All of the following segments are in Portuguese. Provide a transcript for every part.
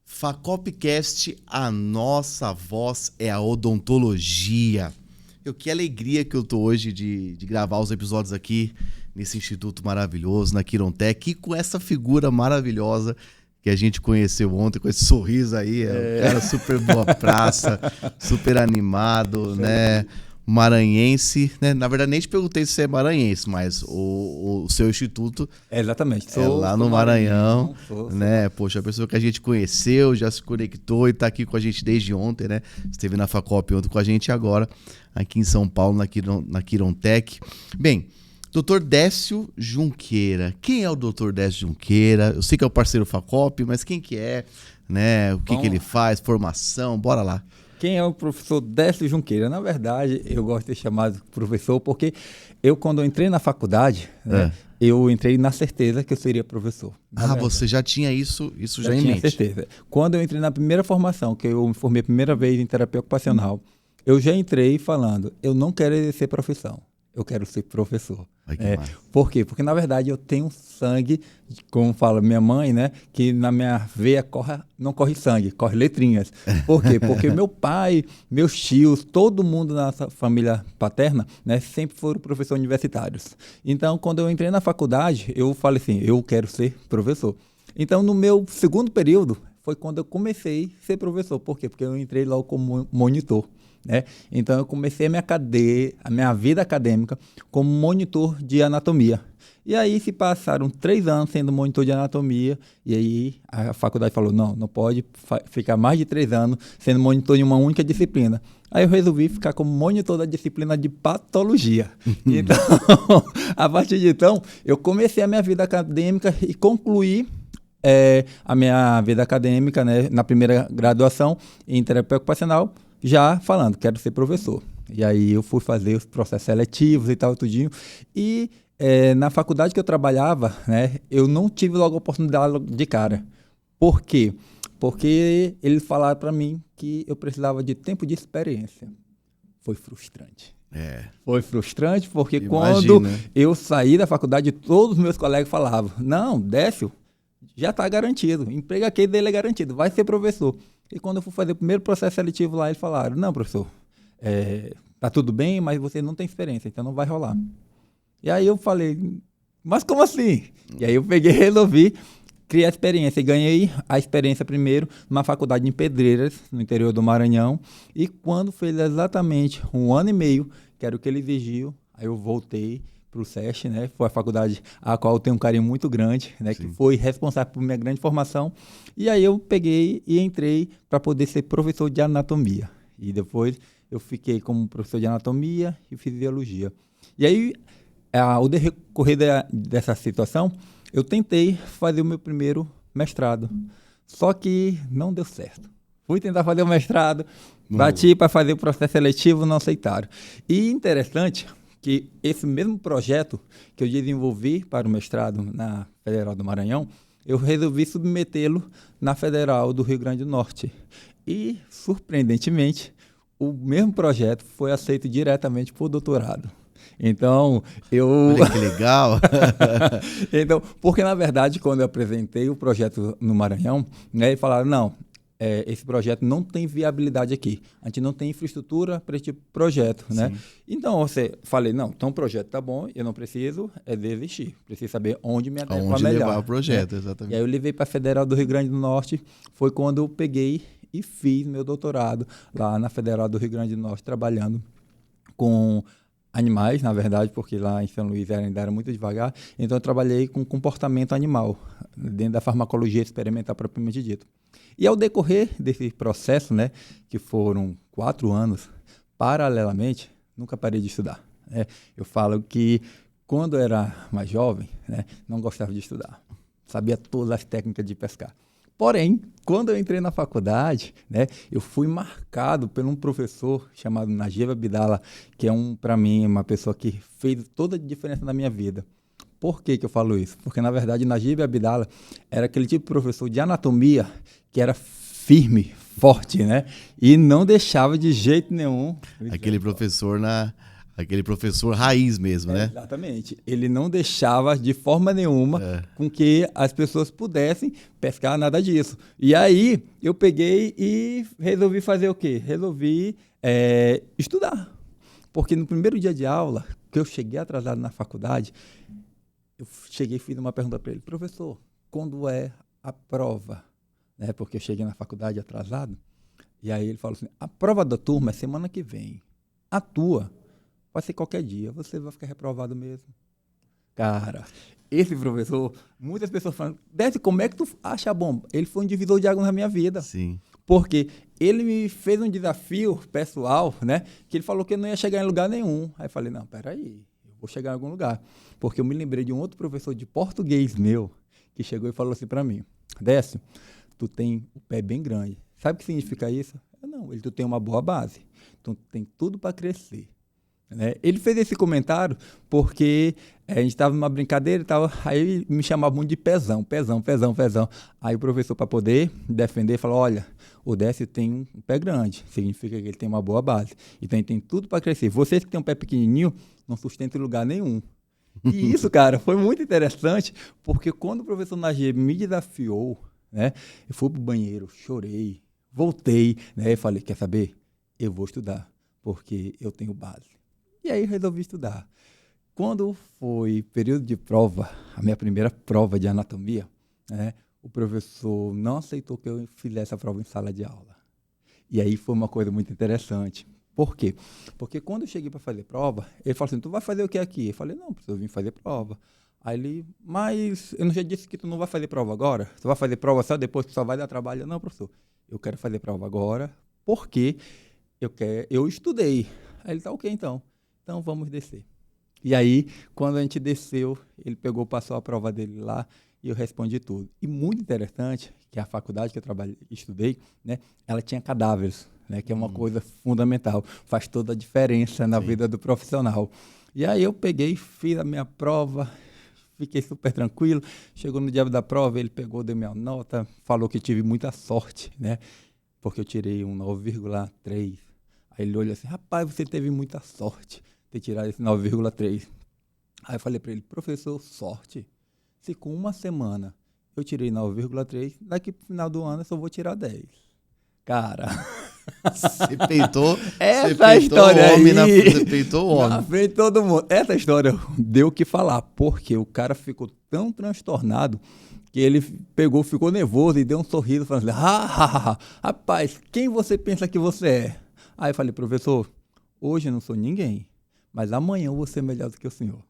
Facopcast, a nossa voz é a odontologia. Que alegria que eu tô hoje de gravar os episódios aqui nesse instituto maravilhoso, na Quirontec, e com essa figura maravilhosa que a gente conheceu ontem, com esse sorriso aí, um cara super boa praça, super animado, né? Maranhense, né? Na verdade, nem te perguntei se você é maranhense, mas o seu instituto exatamente. é lá no Maranhão, né? Poxa, a pessoa que a gente conheceu, já se conectou e tá aqui com a gente desde ontem, né? Esteve na Facop ontem com a gente agora, aqui em São Paulo, na Quirontec. Bem, Dr. Décio Junqueira. Quem é o Dr. Décio Junqueira? Eu sei que é o parceiro Facop, mas quem que é, né? O que ele faz, formação, bora lá. Quem é o professor Décio Junqueira? Na verdade, eu gosto de ser chamado professor porque quando eu entrei na faculdade, né, eu entrei na certeza que eu seria professor. Você já tinha isso já em mente? Tinha certeza. Quando eu entrei na primeira formação, que eu me formei a primeira vez em terapia ocupacional, eu já entrei falando, eu não quero exercer profissão. Eu quero ser professor. Por quê? Porque, na verdade, eu tenho sangue, como fala minha mãe, né? Que na minha veia não corre sangue, corre letrinhas. Por quê? Porque meu pai, meus tios, todo mundo na nossa família paterna, né, sempre foram professores universitários. Então, quando eu entrei na faculdade, eu falei assim, eu quero ser professor. Então, no meu segundo período, foi quando eu comecei a ser professor. Por quê? Porque eu entrei logo como monitor. Né? Então, eu comecei a minha vida acadêmica como monitor de anatomia. E aí se passaram 3 anos sendo monitor de anatomia, e aí a faculdade falou, não pode ficar mais de 3 anos sendo monitor de uma única disciplina. Aí eu resolvi ficar como monitor da disciplina de patologia. Então, a partir de então, eu comecei a minha vida acadêmica e concluí a minha vida acadêmica, né, na primeira graduação em terapia ocupacional, já falando, quero ser professor. E aí eu fui fazer os processos seletivos e tal, tudinho. E na faculdade que eu trabalhava, né, eu não tive logo a oportunidade de cara. Por quê? Porque eles falaram para mim que eu precisava de tempo de experiência. Foi frustrante. Foi frustrante porque quando eu saí da faculdade, todos os meus colegas falavam, não, Décio, já está garantido, emprego aqui dele é garantido, vai ser professor. E quando eu fui fazer o primeiro processo seletivo lá, eles falaram, não, professor, tá tudo bem, mas você não tem experiência, então não vai rolar. E aí eu falei, mas como assim? E aí eu peguei e resolvi criar a experiência. E ganhei a experiência primeiro numa faculdade em Pedreiras, no interior do Maranhão. E quando fez exatamente 1 ano e meio, que era o que ele exigiu, aí eu voltei para o SESC, né? Foi a faculdade a qual eu tenho um carinho muito grande, né? Que foi responsável por minha grande formação. E aí eu peguei e entrei para poder ser professor de anatomia. E depois eu fiquei como professor de anatomia e fisiologia. E aí, ao decorrer dessa situação, eu tentei fazer o meu primeiro mestrado. Só que não deu certo. Fui tentar fazer o mestrado, bati para fazer o processo seletivo, não aceitaram. E interessante que esse mesmo projeto que eu desenvolvi para o mestrado na Federal do Maranhão, eu resolvi submetê-lo na Federal do Rio Grande do Norte. E, surpreendentemente, o mesmo projeto foi aceito diretamente por doutorado. Então, Olha que legal! Então, porque, na verdade, quando eu apresentei o projeto no Maranhão, né, eles falaram, não, esse projeto não tem viabilidade aqui. A gente não tem infraestrutura para esse tipo de projeto, né? Então, falei, não, então o projeto tá bom, eu não preciso desistir. Preciso saber onde me adequar melhor. Onde levar o projeto, exatamente. E aí eu levei para a Federal do Rio Grande do Norte, foi quando eu peguei e fiz meu doutorado lá na Federal do Rio Grande do Norte, trabalhando com animais, na verdade, porque lá em São Luís ainda era muito devagar. Então, eu trabalhei com comportamento animal, dentro da farmacologia experimental propriamente dito. E ao decorrer desse processo, né, que foram 4 anos, paralelamente, nunca parei de estudar. Eu falo que quando eu era mais jovem, né, não gostava de estudar. Sabia todas as técnicas de pescar. Porém, quando eu entrei na faculdade, né, eu fui marcado por um professor chamado Najib Abdala, que para mim, uma pessoa que fez toda a diferença na minha vida. Por que eu falo isso? Porque, na verdade, Najib Abdala era aquele tipo de professor de anatomia que era firme, forte, né? E não deixava de jeito nenhum. Aquele professor Aquele professor raiz mesmo, né? Exatamente. Ele não deixava de forma nenhuma com que as pessoas pudessem pescar nada disso. E aí eu peguei e resolvi fazer o quê? Resolvi estudar. Porque no primeiro dia de aula, que eu cheguei atrasado na faculdade, eu cheguei e fiz uma pergunta para ele: professor, quando é a prova? Né? Porque eu cheguei na faculdade atrasado. E aí ele falou assim: a prova da turma é semana que vem. A tua pode ser qualquer dia, você vai ficar reprovado mesmo. Cara, esse professor, muitas pessoas falam: Décio, como é que tu acha bom? Ele foi um divisor de água na minha vida. Sim. Porque ele me fez um desafio pessoal, né? Que ele falou que eu não ia chegar em lugar nenhum. Aí eu falei: não, peraí, eu vou chegar em algum lugar. Porque eu me lembrei de um outro professor de português meu, que chegou e falou assim para mim: Décio, tu tem o pé bem grande. Sabe o que significa isso? Não, tu tem uma boa base. Tu tem tudo para crescer. Né? Ele fez esse comentário porque a gente estava numa brincadeira e tal, aí me chamava muito de pezão. Aí o professor, para poder defender, falou: olha, o Décio tem um pé grande, significa que ele tem uma boa base. Então ele tem tudo para crescer. Vocês que têm um pé pequenininho, não sustentam em lugar nenhum. E isso, cara, foi muito interessante, porque quando o professor Najib me desafiou, né, eu fui pro banheiro, chorei, voltei, né, e falei: quer saber? Eu vou estudar, porque eu tenho base. E aí resolvi estudar. Quando foi período de prova, a minha primeira prova de anatomia, né, o professor não aceitou que eu fizesse a prova em sala de aula. E aí foi uma coisa muito interessante. Por quê? Porque quando eu cheguei para fazer prova, ele falou assim: tu vai fazer o que aqui? Eu falei: não, professor, eu vim fazer prova. Aí ele: mas eu não já disse que tu não vai fazer prova agora? Tu vai fazer prova só depois que só vai dar trabalho? Não, professor, eu quero fazer prova agora porque eu estudei. Aí ele: tá ok, então vamos descer. E aí, quando a gente desceu, ele passou a prova dele lá e eu respondi tudo. E muito interessante que a faculdade que eu estudei, né, ela tinha cadáveres, né, que é uma coisa fundamental, faz toda a diferença na vida do profissional. E aí eu peguei, fiz a minha prova, fiquei super tranquilo. Chegou no dia da prova, ele deu minha nota, falou que tive muita sorte, né, porque eu tirei um 9,3. Aí ele olhou assim: rapaz, você teve muita sorte ter tirado esse 9,3. Aí eu falei para ele: professor, sorte? Se com uma semana eu tirei 9,3, daqui pro final do ano eu só vou tirar 10. Cara, você peitou, essa história aí, você peitou o homem. Na frente de todo mundo. Essa história deu o que falar, porque o cara ficou tão transtornado que ele ficou nervoso e deu um sorriso, falando assim: rapaz, quem você pensa que você é? Aí eu falei: professor, hoje eu não sou ninguém, mas amanhã eu vou ser melhor do que o senhor.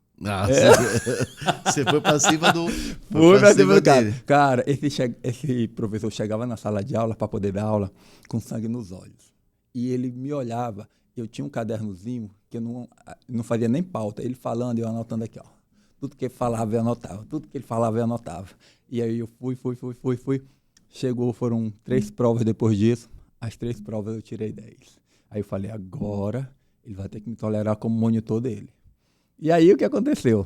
Você foi pra cima do... Foi pra cima do cara. Cara, esse professor chegava na sala de aula para poder dar aula com sangue nos olhos. E ele me olhava, eu tinha um cadernozinho que eu não fazia nem pauta. Ele falando e eu anotando aqui, ó. Tudo que ele falava eu anotava. E aí eu fui. Chegou, foram 3 provas depois disso. As 3 provas eu tirei 10. Aí eu falei: agora ele vai ter que me tolerar como monitor dele. E aí o que aconteceu?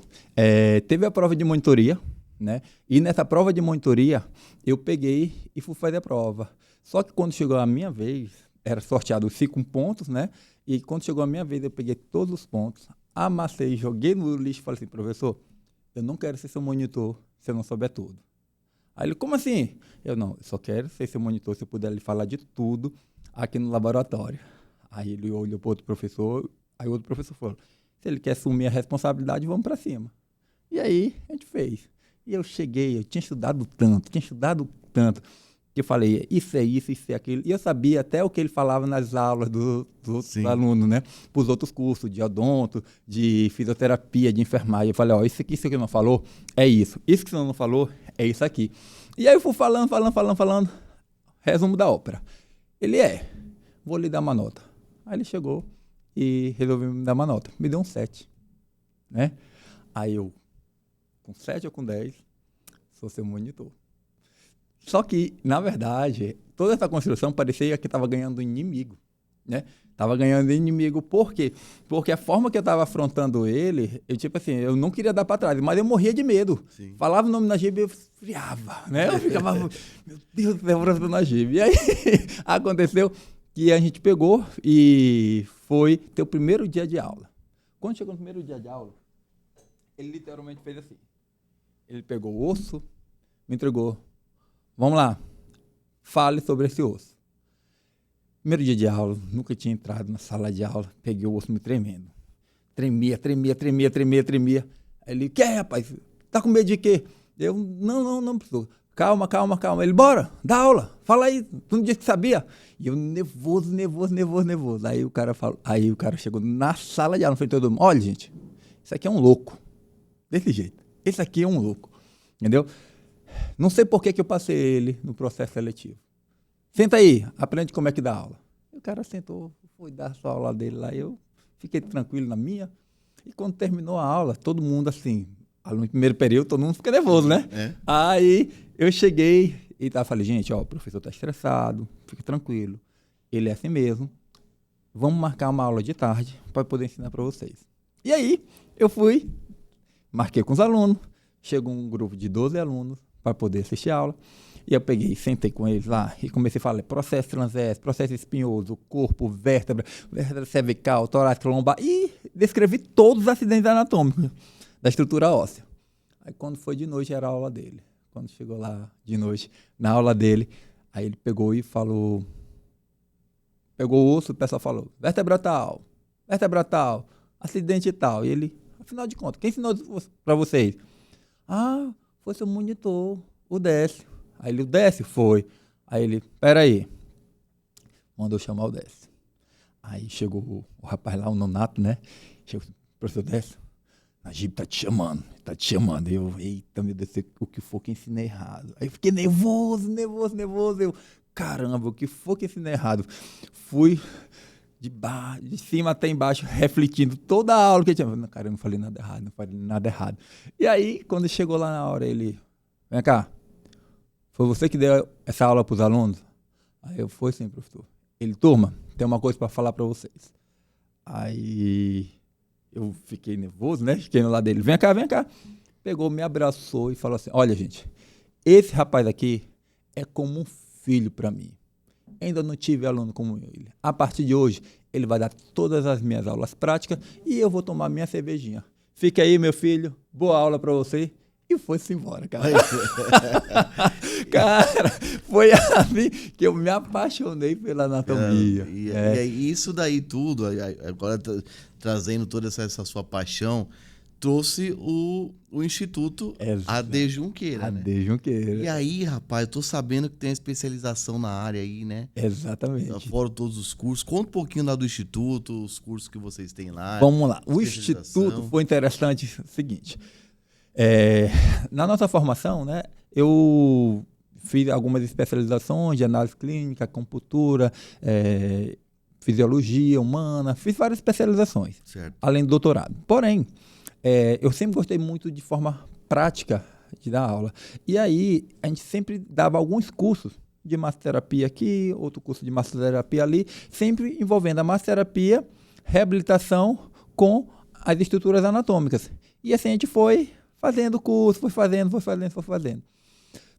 Teve a prova de monitoria, né? E nessa prova de monitoria eu peguei e fui fazer a prova. Só que quando chegou a minha vez, era sorteado 5 pontos, né? E quando chegou a minha vez eu peguei todos os pontos, amassei, joguei no lixo e falei assim: professor, eu não quero ser seu monitor se eu não souber tudo. Aí ele: como assim? Eu só quero ser seu monitor se eu puder lhe falar de tudo aqui no laboratório. Aí ele olhou para outro professor, aí o outro professor falou: se ele quer assumir a responsabilidade, vamos para cima. E aí a gente fez. E eu tinha estudado tanto, que eu falei: isso é aquilo. E eu sabia até o que ele falava nas aulas dos outros alunos, né? Para os outros cursos, de odonto, de fisioterapia, de enfermagem. Eu falei: ó, isso aqui não falou, é isso. Isso que você não falou, é isso aqui. E aí eu fui falando. Resumo da ópera. Ele: vou lhe dar uma nota. Aí ele chegou e resolveu me dar uma nota. Me deu um 7. Né? Aí eu, com 7 ou com 10, sou seu monitor. Só que, na verdade, toda essa construção parecia que estava ganhando inimigo. Né? Tava ganhando inimigo. Por quê? Porque a forma que eu estava afrontando ele, eu não queria dar para trás, mas eu morria de medo. Sim. Falava o nome Najib e eu friava. Né? Eu ficava: meu Deus do céu, o Najib. E aí aconteceu que a gente pegou e foi ter o primeiro dia de aula. Quando chegou no primeiro dia de aula, ele literalmente fez assim. Ele pegou o osso, me entregou. Vamos lá, fale sobre esse osso. Primeiro dia de aula, nunca tinha entrado na sala de aula, peguei o osso me tremendo. Tremia. Aí ele, que é, rapaz? Tá com medo de quê? Eu, não, professor. Calma. Ele, bora, dá aula, fala aí, tu não disse que sabia? E eu nervoso. Aí o cara chegou na sala de aula, falei todo mundo, olha, gente, isso aqui é um louco. Desse jeito. Esse aqui é um louco. Entendeu? Não sei por que eu passei ele no processo seletivo. Senta aí, aprende como é que dá aula. E o cara sentou, foi dar a sua aula dele lá, eu fiquei tranquilo na minha. E quando terminou a aula, todo mundo assim, aluno no primeiro período, todo mundo fica nervoso, né? É. Aí eu cheguei e falei, gente, ó, o professor está estressado, fica tranquilo. Ele é assim mesmo. Vamos marcar uma aula de tarde para poder ensinar para vocês. E aí eu fui, marquei com os alunos, chegou um grupo de 12 alunos para poder assistir a aula. E eu peguei, sentei com eles lá e comecei a falar processo transverso, processo espinhoso, corpo, vértebra cervical, torácica, lombar. E descrevi todos os acidentes anatômicos da estrutura óssea. Aí quando foi de noite era a aula dele. Quando chegou lá de noite, na aula dele, aí ele pegou e falou... Pegou o osso, o pessoal falou, vértebra tal, acidente tal. E ele, afinal de contas, quem ensinou para vocês? Ah, foi seu monitor, o Décio. Aí ele, o Décio? Foi. Aí ele, peraí. Mandou chamar o Décio. Aí chegou o rapaz lá, o nonato, né? Chegou, professor Décio, Najib tá te chamando. Eu, eita, meu Deus, o que for que ensinei errado. Aí eu fiquei nervoso. Eu, caramba, o que for que ensinei errado. Fui de cima até embaixo, refletindo toda a aula que eu tinha. Cara, eu não falei nada errado. E aí, quando chegou lá na hora, ele, vem cá. Foi você que deu essa aula para os alunos? Aí eu, foi sim, professor. Ele, turma, tem uma coisa para falar para vocês. Aí eu fiquei nervoso, né? Fiquei no lado dele. Vem cá. Pegou, me abraçou e falou assim, olha, gente, esse rapaz aqui é como um filho para mim. Ainda não tive aluno como ele. A partir de hoje, ele vai dar todas as minhas aulas práticas e eu vou tomar minha cervejinha. Fica aí, meu filho. Boa aula para você. E foi-se embora, cara. Cara, foi assim que eu me apaixonei pela anatomia. E isso daí tudo, agora trazendo toda essa sua paixão, trouxe o Instituto AD Junqueira. AD Junqueira. E aí, rapaz, eu tô sabendo que tem especialização na área aí, né? Exatamente. Fora todos os cursos. Conta um pouquinho lá do Instituto, os cursos que vocês têm lá. Vamos lá. O Instituto foi interessante, o seguinte... na nossa formação, né, eu fiz algumas especializações de análise clínica, acupuntura, fisiologia humana, fiz várias especializações, certo, além do doutorado. Porém, eu sempre gostei muito de forma prática de dar aula. E aí, a gente sempre dava alguns cursos de massoterapia aqui, outro curso de massoterapia ali, sempre envolvendo a massoterapia, reabilitação com as estruturas anatômicas. E assim a gente foi fazendo o curso, foi fazendo.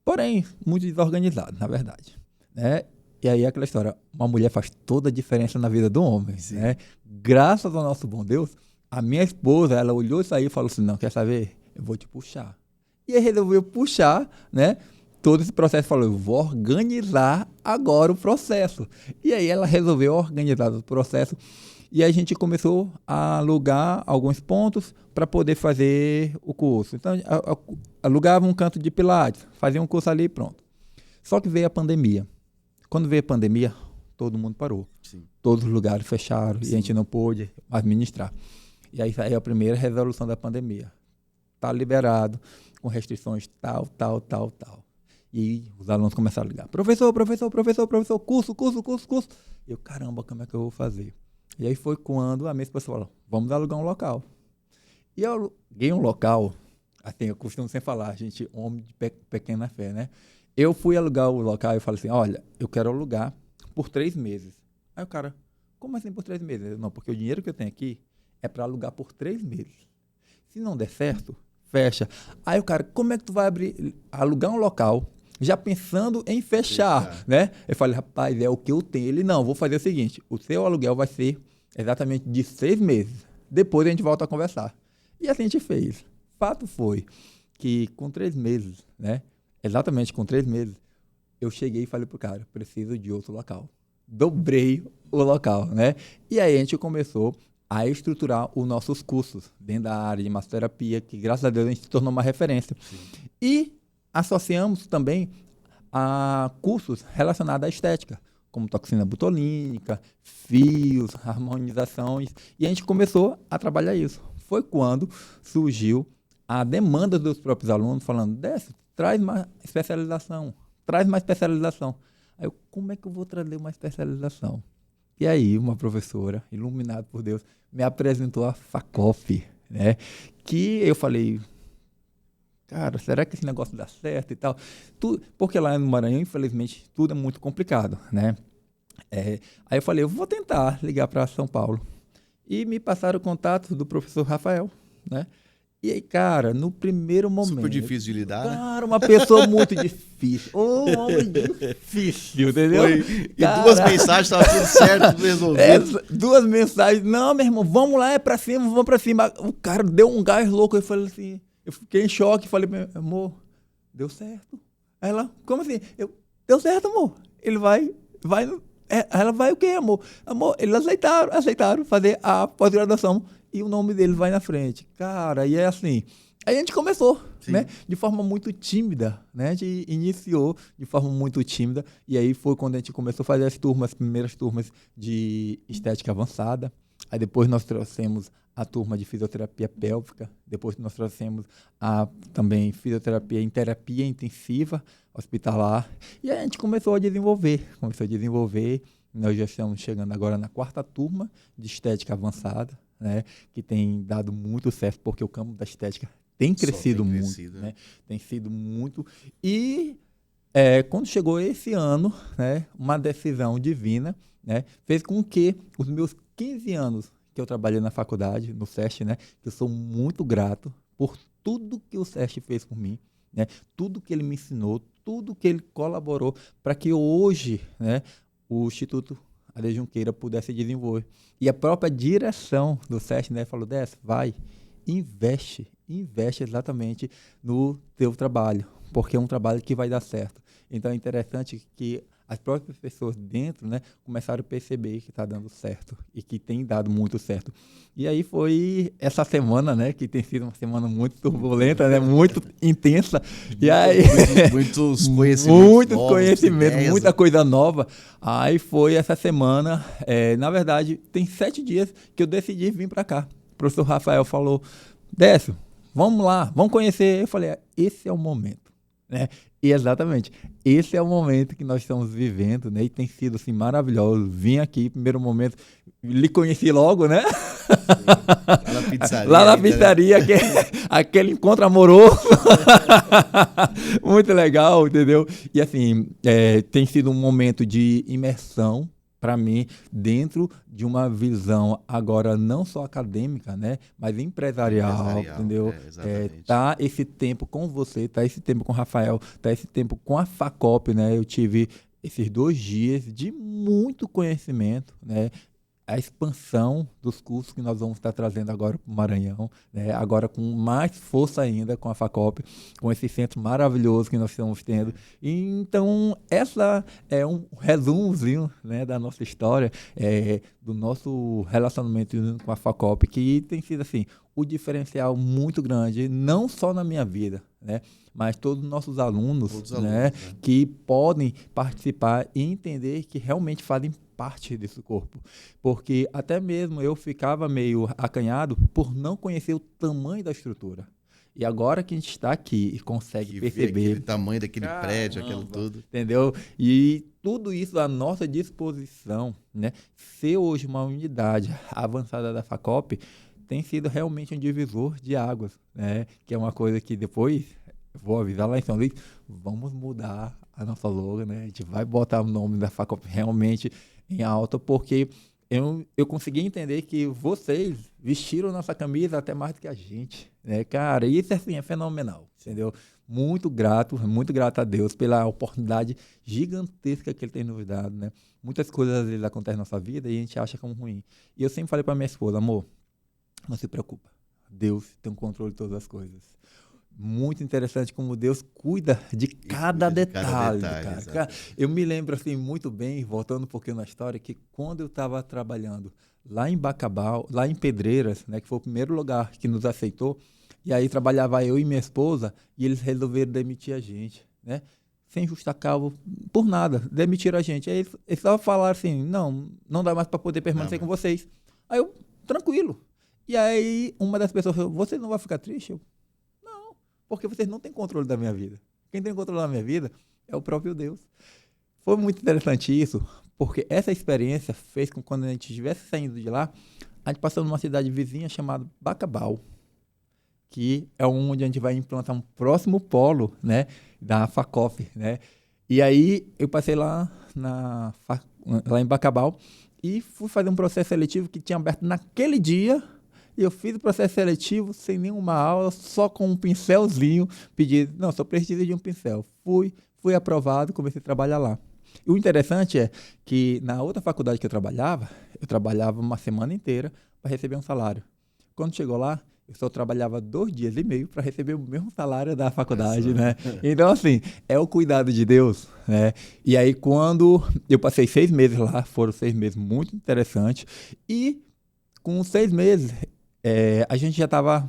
Porém, muito desorganizado, na verdade. Né? E aí aquela história, uma mulher faz toda a diferença na vida do homem. Né? Graças ao nosso bom Deus, a minha esposa, ela olhou isso aí e falou assim, não, quer saber? Eu vou te puxar. E aí resolveu puxar, né? Todo esse processo, falou, eu vou organizar agora o processo. E aí ela resolveu organizar o processo. E a gente começou a alugar alguns pontos para poder fazer o curso. Então, alugava um canto de pilates, fazia um curso ali e pronto. Só que veio a pandemia. Quando veio a pandemia, todo mundo parou. Sim. Todos os lugares fecharam. Sim. E a gente não pôde administrar. E aí saiu a primeira resolução da pandemia. Está liberado, com restrições tal. E os alunos começaram a ligar. Professor, curso. E eu, caramba, como é que eu vou fazer? E aí foi quando a minha esposa falou, vamos alugar um local. E eu aluguei um local, assim, eu costumo sempre falar, gente, homem de pequena fé, né? Eu fui alugar o local e falei assim, olha, eu quero alugar por 3 meses. Aí o cara, como assim por 3 meses? Eu, não, porque o dinheiro que eu tenho aqui é para alugar por 3 meses. Se não der certo, fecha. Aí o cara, como é que tu vai alugar um local já pensando em fechar, né? Eu falei, rapaz, é o que eu tenho. Ele, não, vou fazer o seguinte, o seu aluguel vai ser exatamente de 6 meses. depois a gente volta a conversar. E assim a gente fez. Fato foi que com 3 meses, né? Exatamente com 3 meses, eu cheguei e falei pro cara, preciso de outro local. Dobrei o local, né? E aí a gente começou a estruturar os nossos cursos dentro da área de massoterapia, que graças a Deus a gente se tornou uma referência. Sim. E associamos também a cursos relacionados à estética, como toxina botulínica, fios, harmonizações, e a gente começou a trabalhar isso. Foi quando surgiu a demanda dos próprios alunos falando, Décio, traz mais especialização. Aí eu, como é que eu vou trazer uma especialização? E aí uma professora, iluminada por Deus, me apresentou a FACOP, né? Que eu falei, cara, será que esse negócio dá certo e tal? Porque lá no Maranhão, infelizmente, tudo é muito complicado, né? Aí eu falei, eu vou tentar ligar para São Paulo. E me passaram o contato do professor Rafael, né? E aí, cara, no primeiro momento... Super difícil de lidar, cara, uma pessoa muito difícil. Um homem difícil, entendeu? E 2 mensagens, estava tudo certo, resolvido. 2 mensagens. Não, meu irmão, vamos lá, é pra cima, vamos pra cima. O cara deu um gás louco. Eu falei assim, eu fiquei em choque. Falei, amor, deu certo. Ela, como assim? Deu certo, amor. Ele vai ela vai o quê, amor? Amor, eles aceitaram fazer a pós-graduação e o nome dele vai na frente. Cara, e é assim. Aí a gente começou, né? De forma muito tímida, né? A gente iniciou de forma muito tímida e aí foi quando a gente começou a fazer as primeiras turmas de estética avançada. Aí depois nós trouxemos a turma de fisioterapia pélvica, depois nós trouxemos também fisioterapia em terapia intensiva hospitalar, e aí a gente começou a desenvolver, nós já estamos chegando agora na 4ª turma de estética avançada, né, que tem dado muito certo, porque o campo da estética tem crescido muito, né? Tem sido muito, e quando chegou esse ano, né, uma decisão divina, né, fez com que os meus 15 anos que eu trabalhei na faculdade, no SESC, né, que eu sou muito grato por tudo que o SESC fez por mim, né, tudo que ele me ensinou, tudo que ele colaborou para que hoje, né, o Instituto Ade Junqueira pudesse desenvolver. E a própria direção do SESC, né, falou, Décio, vai, investe exatamente no teu trabalho, porque é um trabalho que vai dar certo. Então é interessante que as próprias pessoas dentro, né, começaram a perceber que está dando certo e que tem dado muito certo. E aí foi essa semana, né, que tem sido uma semana muito turbulenta, né, muito intensa. E aí muitos conhecimentos, muita coisa nova. Aí foi essa semana, na verdade, tem 7 dias que eu decidi vir para cá. O professor Rafael falou, Décio, vamos lá, vamos conhecer. Eu falei, esse é o momento, né? E exatamente, esse é o momento que nós estamos vivendo, né? E tem sido assim maravilhoso. Vim aqui, primeiro momento, lhe conheci logo, né? Lá na pizzaria, aquele encontro amoroso. Muito legal, entendeu? E assim, tem sido um momento de imersão para mim, dentro de uma visão agora não só acadêmica, né, mas empresarial, entendeu? Tá esse tempo com você, tá esse tempo com o Rafael, tá esse tempo com a FACOP, né? Eu tive esses 2 dias de muito conhecimento, né? A expansão dos cursos que nós vamos estar trazendo agora para o Maranhão, né? Agora com mais força ainda com a FACOP, com esse centro maravilhoso que nós estamos tendo. E, então, essa é um resumozinho, né, da nossa história, do nosso relacionamento com a FACOP, que tem sido assim, o diferencial muito grande, não só na minha vida, né, mas todos os nossos alunos, né, que podem participar e entender que realmente fazem parte desse corpo, porque até mesmo eu ficava meio acanhado por não conhecer o tamanho da estrutura. E agora que a gente está aqui e consegue perceber aquele tamanho daquele prédio, aquilo tudo, entendeu? E tudo isso à nossa disposição, né? Ser hoje uma unidade avançada da FACOP tem sido realmente um divisor de águas, né? Que é uma coisa que depois vou avisar lá em São Luís, vamos mudar a nossa logo, né? A gente vai botar o nome da FACOP realmente em alta, porque eu consegui entender que vocês vestiram nossa camisa até mais do que a gente, né, cara? Isso, assim, é fenomenal, entendeu? Muito grato a Deus pela oportunidade gigantesca que Ele tem nos dado, né? Muitas coisas, às vezes, acontecem na nossa vida e a gente acha como ruim. E eu sempre falei para minha esposa, amor, não se preocupa. Deus tem o controle de todas as coisas. Muito interessante como Deus cuida de cada detalhe, cara. Eu me lembro assim muito bem, voltando um pouquinho na história, que quando eu estava trabalhando lá em Bacabal, lá em Pedreiras, né, que foi o primeiro lugar que nos aceitou, e aí trabalhava eu e minha esposa, e eles resolveram demitir a gente, né? Sem justa causa, por nada, demitiram a gente. Aí eles só falaram assim, não dá mais para poder permanecer com vocês. Aí eu, tranquilo. E aí uma das pessoas falou, você não vai ficar triste? Eu, não, porque vocês não têm controle da minha vida. Quem tem controle da minha vida é o próprio Deus. Foi muito interessante isso, porque essa experiência fez com que quando a gente estivesse saindo de lá, a gente passou numa cidade vizinha chamada Bacabal, que é onde a gente vai implantar um próximo polo, né, da FACOP, né? E aí eu passei lá em Bacabal e fui fazer um processo seletivo que tinha aberto naquele dia, e eu fiz o processo seletivo sem nenhuma aula, só com um pincelzinho, pedi, só preciso de um pincel. Fui aprovado, comecei a trabalhar lá. E o interessante é que na outra faculdade que eu trabalhava uma semana inteira para receber um salário. Quando chegou lá, eu só trabalhava 2 dias e meio para receber o mesmo salário da faculdade, né? Então, assim, é o cuidado de Deus, né? E aí, quando eu passei 6 meses lá, foram 6 meses muito interessantes, e com 6 meses, a gente já estava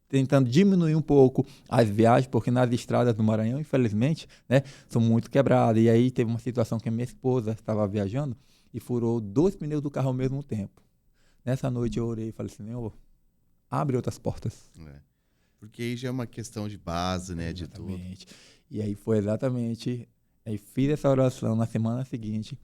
tentando diminuir um pouco as viagens, porque nas estradas do Maranhão, infelizmente, né, são muito quebradas. E aí teve uma situação que a minha esposa estava viajando e furou 2 pneus do carro ao mesmo tempo. Nessa noite eu orei e falei, Senhor, abre outras portas. Porque aí já é uma questão de base, né? Exatamente. De tudo. E aí foi exatamente... Aí fiz essa oração na semana seguinte.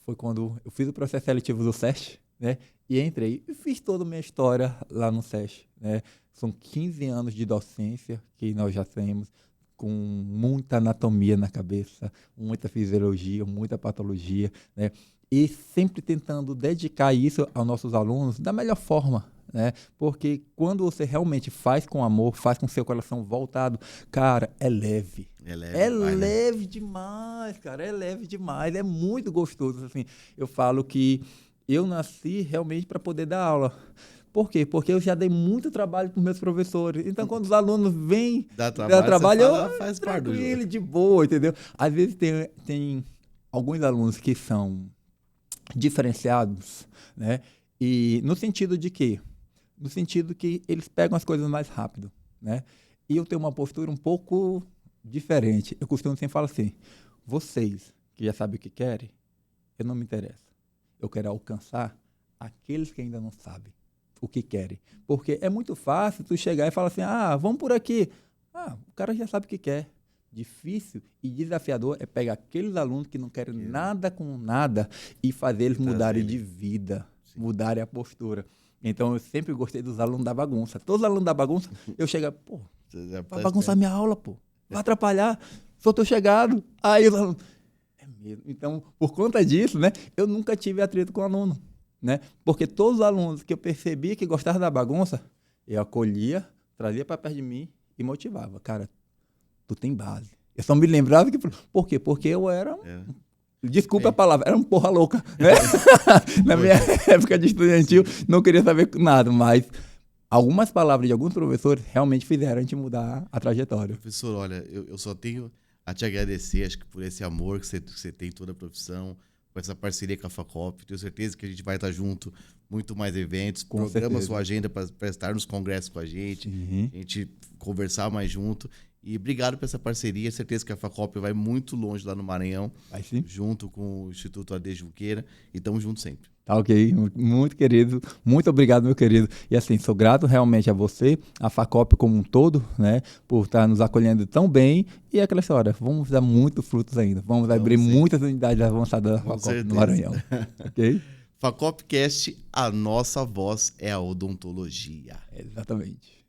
Foi quando eu fiz o processo seletivo do SESC, né? E entrei. E fiz toda a minha história lá no SESC, né? São 15 anos de docência que nós já temos, com muita anatomia na cabeça, muita fisiologia, muita patologia, né? E sempre tentando dedicar isso aos nossos alunos da melhor forma, né? Porque quando você realmente faz com amor, faz com seu coração voltado, cara, é leve. É leve demais, cara. É leve demais. É muito gostoso. Assim, eu falo que eu nasci realmente para poder dar aula. Por quê? Porque eu já dei muito trabalho para os meus professores. Então, quando os alunos vêm dar trabalho, eu faz tranquilo, de boa, entendeu? Às vezes tem alguns alunos que são diferenciados, né? E no sentido de quê? No sentido que eles pegam as coisas mais rápido, né? E eu tenho uma postura um pouco diferente. Eu costumo sempre falar assim, vocês que já sabem o que querem, eu não me interesso. Eu quero alcançar aqueles que ainda não sabem o que querem. Porque é muito fácil tu chegar e falar assim, vamos por aqui. O cara já sabe o que quer. Difícil e desafiador é pegar aqueles alunos que não querem nada com nada e fazer eles mudarem de vida, mudarem a postura. Então, eu sempre gostei dos alunos da bagunça. Todos os alunos da bagunça, eu chego, vai bagunçar minha aula, vai atrapalhar, só tô chegado. Aí os alunos, é mesmo. Então, por conta disso, né, eu nunca tive atrito com o aluno, né? Porque todos os alunos que eu percebia que gostavam da bagunça, eu acolhia, trazia para perto de mim e motivava. Cara, tu tem base. Eu só me lembrava que... Por quê? Porque eu era... Desculpa a palavra, era um porra louca, né? Na minha época de estudantil, não queria saber nada, mas algumas palavras de alguns professores realmente fizeram a gente mudar a trajetória. Professor, olha, eu só tenho a te agradecer, acho que por esse amor que você tem em toda a profissão, com essa parceria com a FACOP. Tenho certeza que a gente vai estar junto, muito mais eventos, programa sua agenda para estar nos congressos com a gente conversar mais junto. E obrigado por essa parceria. Certeza que a FACOP vai muito longe lá no Maranhão, junto com o Instituto AD Junqueira. E estamos juntos sempre. Tá ok, muito querido. Muito obrigado, meu querido. E assim, sou grato realmente a você, a FACOP como um todo, né, por estar nos acolhendo tão bem. E aquela história, vamos dar muitos frutos ainda. Vamos abrir muitas unidades avançadas da FACOP no Maranhão. Ok? FACOPcast, a nossa voz é a odontologia. Exatamente.